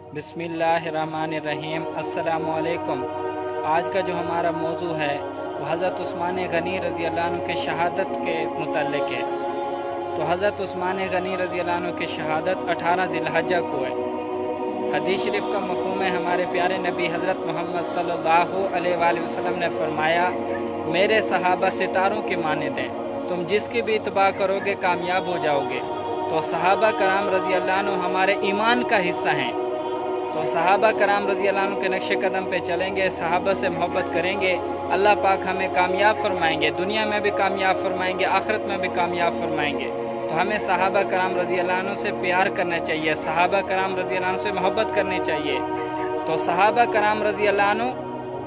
बिस्मिल्लाहिर्रहमानिर्रहीम। अस्सलामुअलैकुम। आज का जो हमारा मौजू है वो हज़रत उस्मान गनी रज़ी अल्लाह अन्हु के शहादत के मुतल्लिक़ है। तो हज़रत उस्मान गनी रज़ी अल्लाह अन्हु की शहादत 18 ज़िलहज्जा को है। हदीस शरीफ का मफ़हूम है, हमारे प्यारे नबी हज़रत मोहम्मद सल्लल्लाहु अलैहि वसल्लम ने फरमाया, मेरे सहाबा सितारों के मानद हैं, तुम जिसकी भी इत्बा करोगे कामयाब हो जाओगे। तो सहाबा कराम रज़ी अल्लाह अन्हु हमारे ईमान का हिस्सा हैं। तो सहाबा कराम रज़ी अल्लाह अन्हु के नक्शे कदम पे चलेंगे, सहाबा से मोहब्बत करेंगे, अल्लाह पाक हमें कामयाब फरमाएंगे, दुनिया में भी कामयाब फरमाएंगे, आखिरत में भी कामयाब फरमाएंगे। तो हमें सहाबा कराम रज़ी अल्लाह अन्हु से प्यार करना चाहिए, सहाबा कराम रज़ी अल्लाह अन्हु से मोहब्बत करनी चाहिए। तो सहाबा कराम रज़ी अल्लाह अन्हु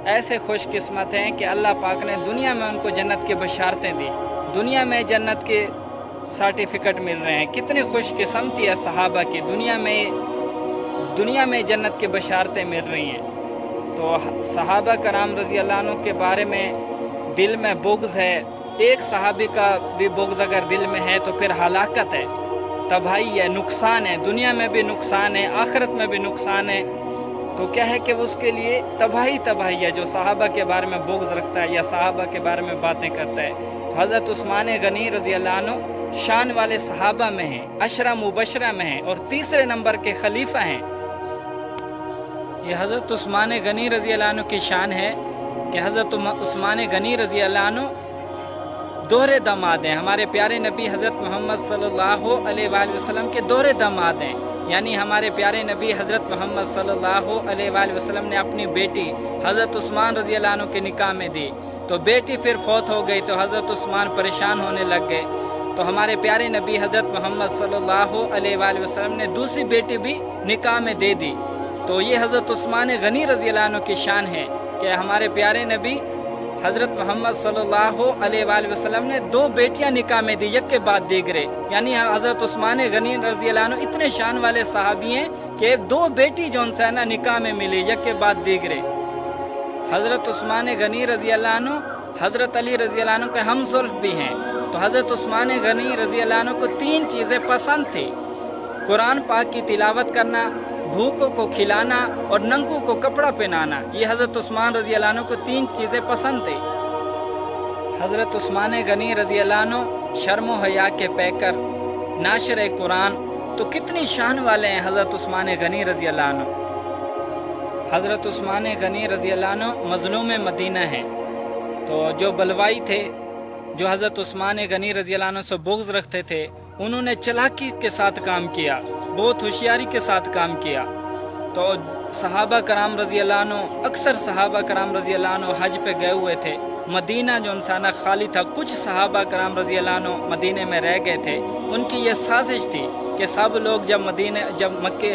ऐसे खुश किस्मत हैं कि अल्लाह पाक ने दुनिया में उनको जन्नत की बशारतें दी, दुनिया में जन्नत के सर्टिफिकेट मिल रहे हैं। कितनी खुश किस्मती है सहाबा की, दुनिया में जन्नत की बशारतें मिल रही हैं। तो सहाबा कराम रज़ी अल्लाह अन्हु के बारे में दिल में बुग़्ज़ है, एक सहाबी का भी बुग़्ज़ अगर दिल में है तो फिर हलाकत है, तबाही है, नुकसान है, दुनिया में भी नुकसान है, आखिरत में भी नुकसान है। तो क्या है कि उसके लिए तबाही है जो सहाबा के बारे में बुग़्ज़ रखता है या सहाबा के बारे में बातें करता है। हज़रत उस्मान गनी रज़ी अल्लाह अन्हु शान वाले सहाबा में हैं, अशरा मुबशरा में हैं और तीसरे नंबर के खलीफा हैं। ये हज़रत उस्मान गनी रज़ी अल्लाह अन्हु की शान है कि हज़रत उस्मान गनी रज़ी अल्लाह अन्हु दोहरे दामाद हैं। हमारे प्यारे नबी हज़रत मोहम्मद सल्लल्लाहु अलैहि वसल्लम के दोहरे दामाद हैं। यानी हमारे प्यारे नबी हज़रत मोहम्मद सल्लल्लाहु अलैहि वसल्लम ने अपनी बेटी हज़रत उस्मान रज़ी अल्लाह अन्हु के निकाह में दी, तो बेटी फिर फौत हो गई, तो हज़रत उस्मान परेशान होने लग गए। तो हमारे प्यारे नबी हज़रत मोहम्मद सल्लल्लाहु अलैहि वसल्लम ने दूसरी बेटी भी निकाह में दे दी। तो ये हज़रत उस्मान गनी रज़ी अल्लाह अन्हु की शान है कि हमारे प्यारे नबी हज़रत मोहम्मद सल्लल्लाहु अलैहि वसल्लम ने दो बेटियां निकाह में दी, एक के बाद दीगरे। यानी हज़रत उस्मान गनी रज़ी अल्लाह अन्हु इतने शान वाले सहाबी हैं कि दो बेटी जो उनसे है ना निकाह में मिली, एक के बाद दीगरे। हज़रत उस्मान गनी रज़ी अल्लाह अन्हु हज़रत अली रज़ी अल्लाह अन्हु के हमसुल्फ़ भी हैं। तो हज़रत उस्मान गनी रज़ी अल्लाह अन्हु को तीन चीज़ें पसंद थी: कुरान पाक की तिलावत करना, भूखों को खिलाना और नंगों को कपड़ा पहनाना। ये हज़रत उस्मान रज़ी अल्लाह अन्हु को तीन चीज़ें पसंद थी। हज़रत उस्मान गनी रज़ी अल्लाह अन्हु शर्म व हया के पैकर, नाशर कुरान। तो कितनी शान वाले हैं हज़रत उस्मान गनी रज़ी अल्लाह अन्हु। हज़रत उस्मान गनी रज़ी अल्लाह अन्हु मज़लूम मदीना हैं। तो जो बलवाई थे, जो हज़रत उस्मान गनी रज़ी अल्लाह अन्हु से बुग़्ज़ रखते थे, उन्होंने चालाकी के साथ काम किया, बहुत होशियारी के साथ काम किया। तो सहाबा कराम रज़ी अल्लाह अन्हु, अक्सर सहाबा कराम रज़ी अल्लाह अन्हु हज पे गए हुए थे। मदीना जो इंसाना खाली था, कुछ सहाबा कराम रज़ी अल्लाह अन्हु मदीने में रह गए थे। उनकी ये साजिश थी कि सब लोग जब मक्के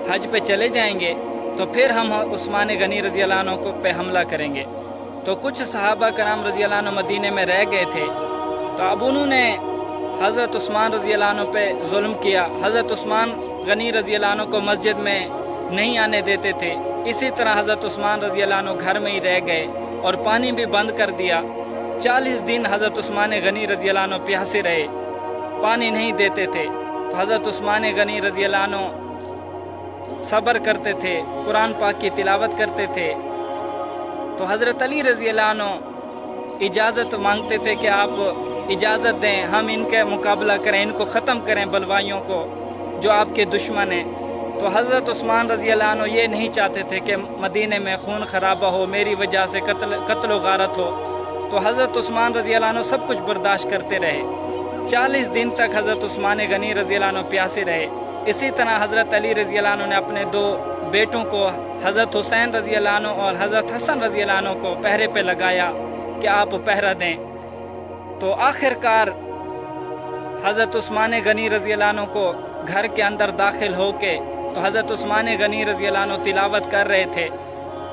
हज पे चले जाएंगे तो फिर हम उस्मान गनी रज़ी अल्लाह अन्हु को पे हमला करेंगे। तो कुछ सहाबा कराम रज़ी अल्लाह अन्हु मदीने में रह गए थे, तो अब उन्होंने हज़रत उस्मान रज़ी अल्लाह अन्हु पे जुल्म किया। हज़रत उस्मान गनी रज़ी अल्लाह अन्हु को मस्जिद में नहीं आने देते थे। इसी तरह हज़रत उस्मान रज़ी अल्लाह अन्हु घर में ही रह गए और पानी भी बंद कर दिया। 40 दिन हज़रत उस्मान गनी रज़ी अल्लाह अन्हु प्यासे रहे, पानी नहीं देते थे। तो हज़रत उस्मान गनी रज़ी अल्लाह अन्हु सब्र करते थे, कुरान पाक की तिलावत करते थे। तो हज़रत अली रज़ी अल्लाह अन्हु इजाज़त मांगते थे कि आप इजाज़त दें, हम इनके मुकाबला करें, इनको ख़त्म करें बलवाइयों को जो आपके दुश्मन हैं। तो हज़रत उस्मान रज़ी अल्लाह अन्हु ये नहीं चाहते थे कि मदीने में खून खराबा हो, मेरी वजह से कत्ल व गारत हो। तो हज़रत उस्मान रज़ी अल्लाह अन्हु सब कुछ बर्दाश्त करते रहे। 40 दिन तक हज़रत उस्मान गनी रज़ी अल्लाह अन्हु प्यासे रहे। इसी तरह हज़रत अली रज़ी अल्लाह अन्हु ने अपने दो बेटों को, हज़रत हुसैन रज़ी अल्लाह अन्हु और हज़रत हसन रज़ी अल्लाह अन्हु को पहरे पे लगाया कि आप पहरा दें। तो आखिरकार हज़रत उस्मान गनी रज़ी अल्लाह अन्हु को घर के अंदर दाखिल होके, तो हज़रत उस्मान गनी रज़ी अल्लाह अन्हु तिलावत कर रहे थे।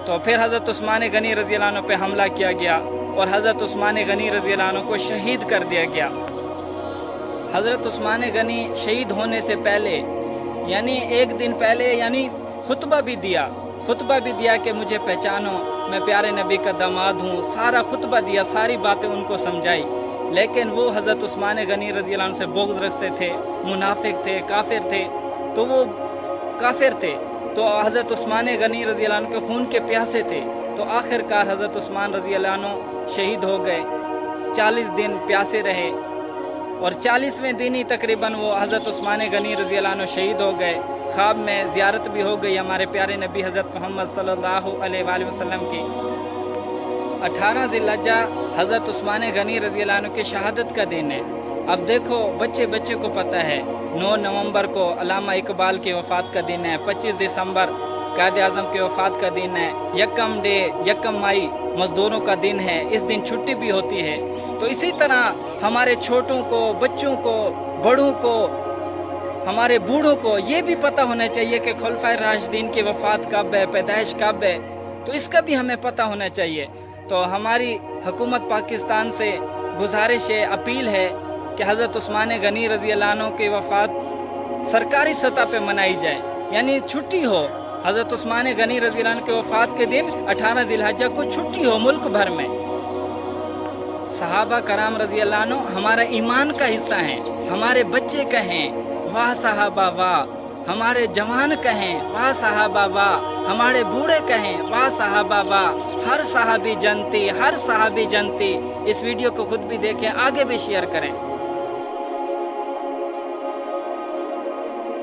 तो फिर हज़रत उस्मान गनी रज़ी अल्लाह अन्हु पे हमला किया गया और हज़रत उस्मान गनी रज़ी अल्लाह अन्हु को शहीद कर दिया गया। हज़रत उस्मान गनी शहीद होने से पहले, यानी एक दिन पहले, यानी खुतबा भी दिया कि मुझे पहचानो, मैं प्यारे नबी का दामाद हूँ। सारा खुतबा दिया, सारी बातें उनको समझाई। लेकिन वो हज़रत उस्मान गनी रज़ी अल्लाह अन्हु से बुग़्ज़ रखते थे, मुनाफिक थे, काफिर थे। तो वो काफिर थे, तो हज़रत उस्मान गनी रज़ी अल्लाह अन्हु के खून के प्यासे थे, तो आखिरकार हज़रत उस्मान रज़ी अल्लाह अन्हु शहीद हो गए। 40 दिन प्यासे रहे और 40वें दिन ही तकरीबन वो हज़रत उस्मान गनी रज़ी अल्लाह अन्हु शहीद हो गए। ख्वाब में ज़ियारत भी हो गई हमारे प्यारे नबी हज़रत मोहम्मद सल्लल्लाहु अलैहि वसल्लम की। 18 ज़िलहज्जा हज़रत उस्मान गनी रज़ी अल्लाह अन्हु की शहादत का दिन है। अब देखो बच्चे को पता है 9 नवंबर को अल्लामा इकबाल की वफ़ात का दिन है, 25 दिसंबर कायद आज़म की वफ़ात का दिन है, यकम मई मज़दूरों का दिन है, इस दिन छुट्टी भी होती है। तो इसी तरह हमारे छोटों को, बच्चों को, बड़ों को, हमारे बूढ़ों को ये भी पता होना चाहिए कि खुलफाए राशिदीन की वफ़ात कब है, पैदाइश कब है, तो इसका भी हमें पता होना चाहिए। तो हमारी हुकूमत पाकिस्तान से गुजारिश है, अपील है कि हज़रत उस्मान गनी रज़ी अल्लाह अन्हु की वफ़ात सरकारी सतह पे मनाई जाए, यानी छुट्टी हो। हज़रत उस्मान गनी रज़ी अल्लाह अन्हु की वफ़ात के दिन 18 ज़िलहज्जा को छुट्टी हो मुल्क भर में। सहाबा कराम रज़ी अल्लाह अन्हु हमारा ईमान का हिस्सा हैं। हमारे बच्चे कहें वाह सहाबा वाह, हमारे जवान कहें वाह सहाबा वाह, हमारे बूढ़े कहें वाह सहाबा वाह, हर सहाबी जनती, हर सहाबी जनती। इस वीडियो को खुद भी देखें, आगे भी शेयर करें।